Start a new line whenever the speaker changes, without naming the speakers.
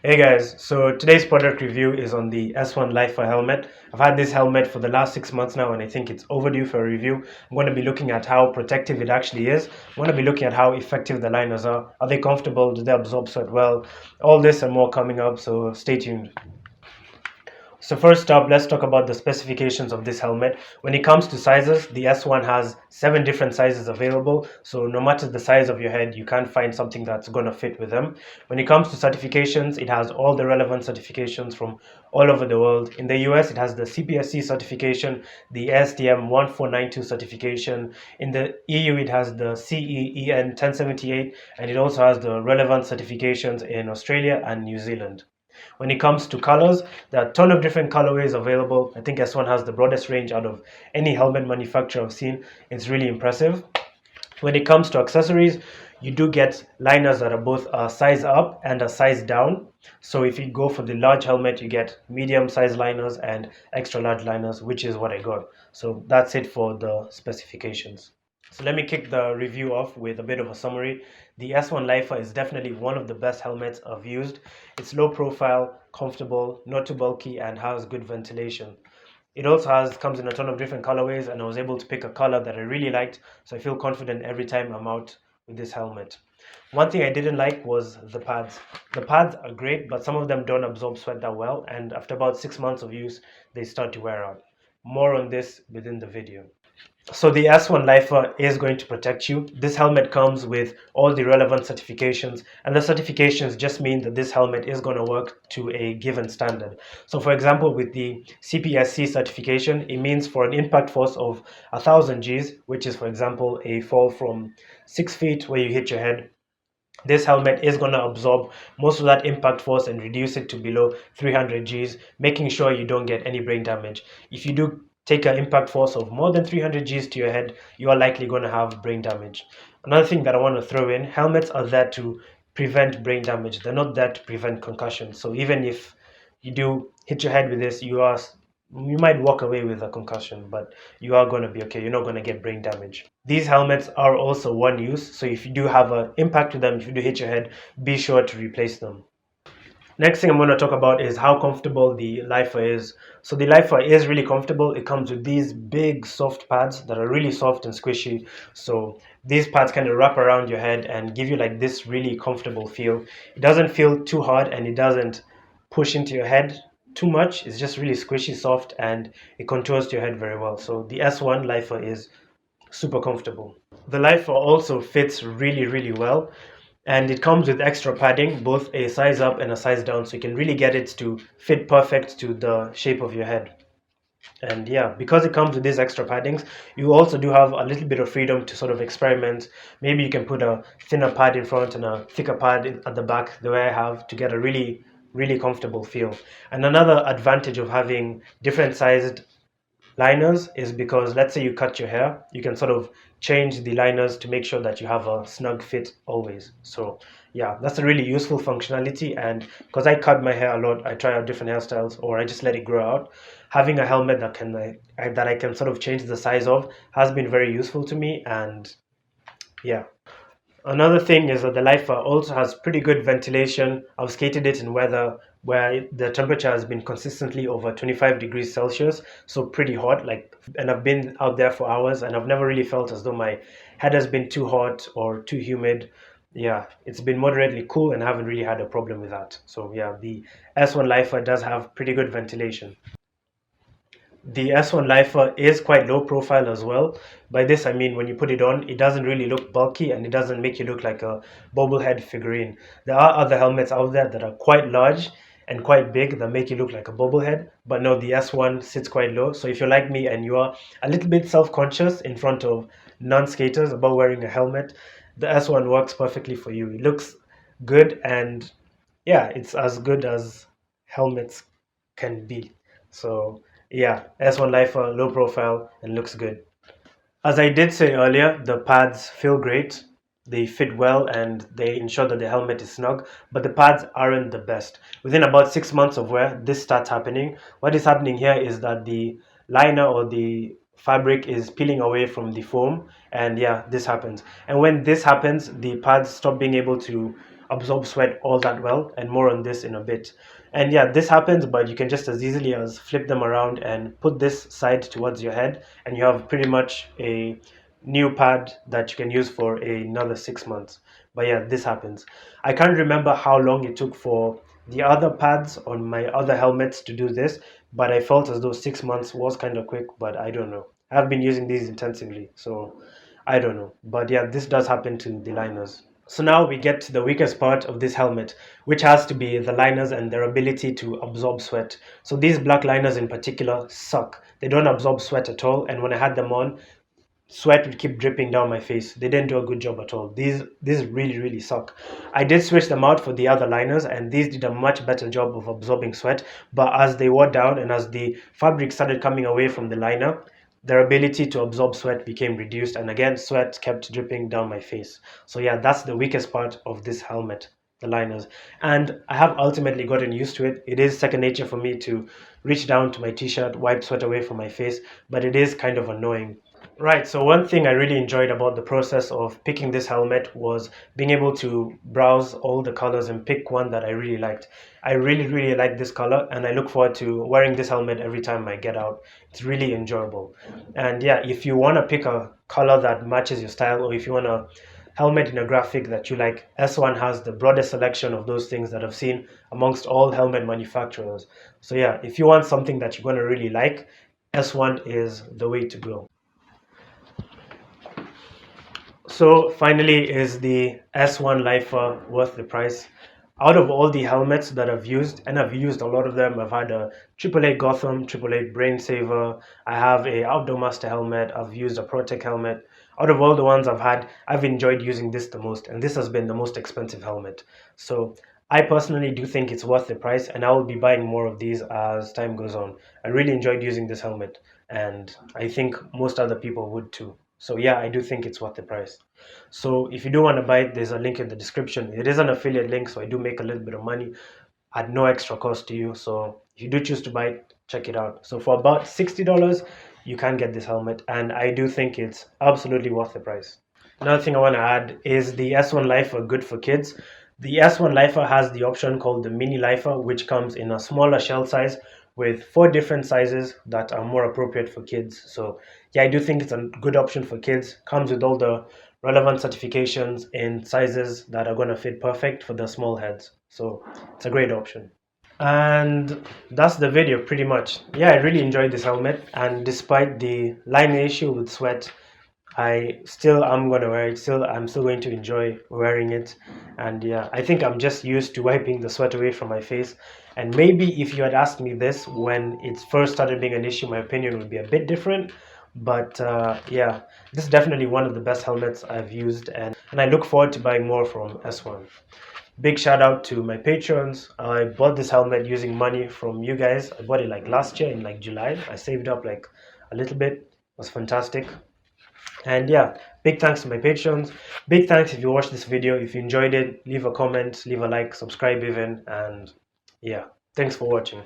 Hey guys, so today's product review is on the S1 Lifer helmet. I've had this helmet for the last 6 months now and I think it's overdue for a review. I'm going to be looking at how protective it actually is. I'm going to be looking at how effective the liners are. Are they comfortable? Do they absorb sweat well? All this and more coming up, so stay tuned. So first up, let's talk about the specifications of this helmet. When it comes to sizes, the S1 has 7 different sizes available. So no matter the size of your head, you can't find something that's going to fit with them. When it comes to certifications, it has all the relevant certifications from all over the world. In the US, it has the CPSC certification, the ASTM 1492 certification. In the EU, it has the CEEN 1078, and it also has the relevant certifications in Australia and New Zealand. When it comes to colors, there are a ton of different colorways available. I think S1 has the broadest range out of any helmet manufacturer I've seen. It's really impressive. When it comes to accessories, you do get liners that are both a size up and a size down. So if you go for the large helmet, you get medium size liners and extra large liners, which is what I got. So that's it for the specifications. So let me kick the review off with a bit of a summary. The S1 Lifer is definitely one of the best helmets I've used. It's low profile, comfortable, not too bulky, and has good ventilation. It also comes in a ton of different colorways, and I was able to pick a color that I really liked, so I feel confident every time I'm out with this helmet. One thing I didn't like was the pads. The pads are great, but some of them don't absorb sweat that well, and after about 6 months of use, they start to wear out. More on this within the video. So the S1 Lifer is going to protect you. This helmet comes with all the relevant certifications, and the certifications just mean that this helmet is going to work to a given standard. So for example, with the CPSC certification, it means for an impact force of 1000 Gs, which is for example a fall from 6 feet where you hit your head, this helmet is going to absorb most of that impact force and reduce it to below 300 Gs, making sure you don't get any brain damage. If you do take an impact force of more than 300 Gs to your head, you are likely going to have brain damage. Another thing that I want to throw in, helmets are there to prevent brain damage. They're not there to prevent concussion. So even if you do hit your head with this, you might walk away with a concussion, but you are going to be okay. You're not going to get brain damage. These helmets are also one use, so if you do have an impact to them, if you do hit your head, be sure to replace them. Next thing I'm going to talk about is how comfortable the Lifer is. So the Lifer is really comfortable. It comes with these big soft pads that are really soft and squishy. So these pads kind of wrap around your head and give you like this really comfortable feel. It doesn't feel too hard and it doesn't push into your head too much. It's just really squishy, soft, and it contours to your head very well. So the S1 Lifer is super comfortable. The Lifer also fits really, really well, and it comes with extra padding, both a size up and a size down, so you can really get it to fit perfect to the shape of your head. And yeah, because it comes with these extra paddings, you also do have a little bit of freedom to sort of experiment. Maybe you can put a thinner pad in front and a thicker pad at the back, the way I have, to get a really comfortable feel. And another advantage of having different sized liners is because, let's say you cut your hair, you can sort of change the liners to make sure that you have a snug fit always. So yeah, that's a really useful functionality, and because I cut my hair a lot, I try out different hairstyles or I just let it grow out. Having a helmet that I can sort of change the size of has been very useful to me. And yeah, another thing is that the Lifer also has pretty good ventilation. I've skated it in weather where the temperature has been consistently over 25 degrees Celsius, so pretty hot. And I've been out there for hours, and I've never really felt as though my head has been too hot or too humid. Yeah, it's been moderately cool, and I haven't really had a problem with that. So yeah, the S1 Lifer does have pretty good ventilation. The S1 Lifer is quite low profile as well. By this I mean when you put it on, it doesn't really look bulky and it doesn't make you look like a bobblehead figurine. There are other helmets out there that are quite large and quite big that make you look like a bobblehead, but no, the S1 sits quite low. So if you're like me and you are a little bit self-conscious in front of non-skaters about wearing a helmet, the S1 works perfectly for you. It looks good, and yeah, it's as good as helmets can be. So yeah, S1 Lifer, low profile, and looks good. As I did say earlier, the pads feel great. They fit well and they ensure that the helmet is snug, but the pads aren't the best. Within about 6 months of wear, this starts happening. What is happening here is that the liner or the fabric is peeling away from the foam, and yeah, this happens. And when this happens, the pads stop being able to absorb sweat all that well, and more on this in a bit. And yeah, this happens, but you can just as easily as flip them around and put this side towards your head, and you have pretty much a new pad that you can use for another 6 months. But yeah, this happens. I can't remember how long it took for the other pads on my other helmets to do this, but I felt as though 6 months was kind of quick, but I don't know. I've been using these intensively, so I don't know. But yeah, this does happen to the liners. So now we get to the weakest part of this helmet, which has to be the liners and their ability to absorb sweat. So these black liners in particular suck. They don't absorb sweat at all, and when I had them on, sweat would keep dripping down my face. They didn't do a good job at all. These really suck. I did switch them out for the other liners, and these did a much better job of absorbing sweat. But as they wore down and as the fabric started coming away from the liner, their ability to absorb sweat became reduced, and again sweat kept dripping down my face. So yeah, that's the weakest part of this helmet, the liners. And I have ultimately gotten used to it. It is second nature for me to reach down to my t-shirt, wipe sweat away from my face, but it is kind of annoying. Right, so one thing I really enjoyed about the process of picking this helmet was being able to browse all the colors and pick one that I really liked. I really like this color, and I look forward to wearing this helmet every time I get out. It's really enjoyable. And yeah, if you want to pick a color that matches your style, or if you want a helmet in a graphic that you like, S1 has the broadest selection of those things that I've seen amongst all helmet manufacturers. So yeah, if you want something that you're going to really like, S1 is the way to go. So finally, is the S1 Lifer worth the price? Out of all the helmets that I've used, and I've used a lot of them, I've had a AAA Gotham, AAA Brain Saver, I have a Outdoor Master helmet, I've used a Protec helmet. Out of all the ones I've had, I've enjoyed using this the most, and this has been the most expensive helmet. So I personally do think it's worth the price, and I will be buying more of these as time goes on. I really enjoyed using this helmet, and I think most other people would too. So yeah, I do think it's worth the price. So if you do want to buy it, there's a link in the description. It is an affiliate link, so I do make a little bit of money at no extra cost to you. So if you do choose to buy it, check it out. So for about $60, you can get this helmet, and I do think it's absolutely worth the price. Another thing I want to add is the S1 Lifer good for kids. The S1 Lifer has the option called the Mini Lifer, which comes in a smaller shell size with 4 different sizes that are more appropriate for kids. So yeah, I do think it's a good option for kids. Comes with all the relevant certifications in sizes that are going to fit perfect for the small heads. So it's a great option. And that's the video pretty much. Yeah, I really enjoyed this helmet, and despite the line issue with sweat, I still am gonna wear it. I'm still going to enjoy wearing it. And yeah, I think I'm just used to wiping the sweat away from my face. And maybe if you had asked me this when it first started being an issue, my opinion would be a bit different. But yeah, this is definitely one of the best helmets I've used, and I look forward to buying more from S1. Big shout out to my patrons. I bought this helmet using money from you guys. I bought it like last year in like July. I saved up like a little bit. It was fantastic. And yeah, big thanks to my patrons. Big thanks if you watched this video. If you enjoyed it, leave a comment, leave a like, subscribe even, and yeah, thanks for watching.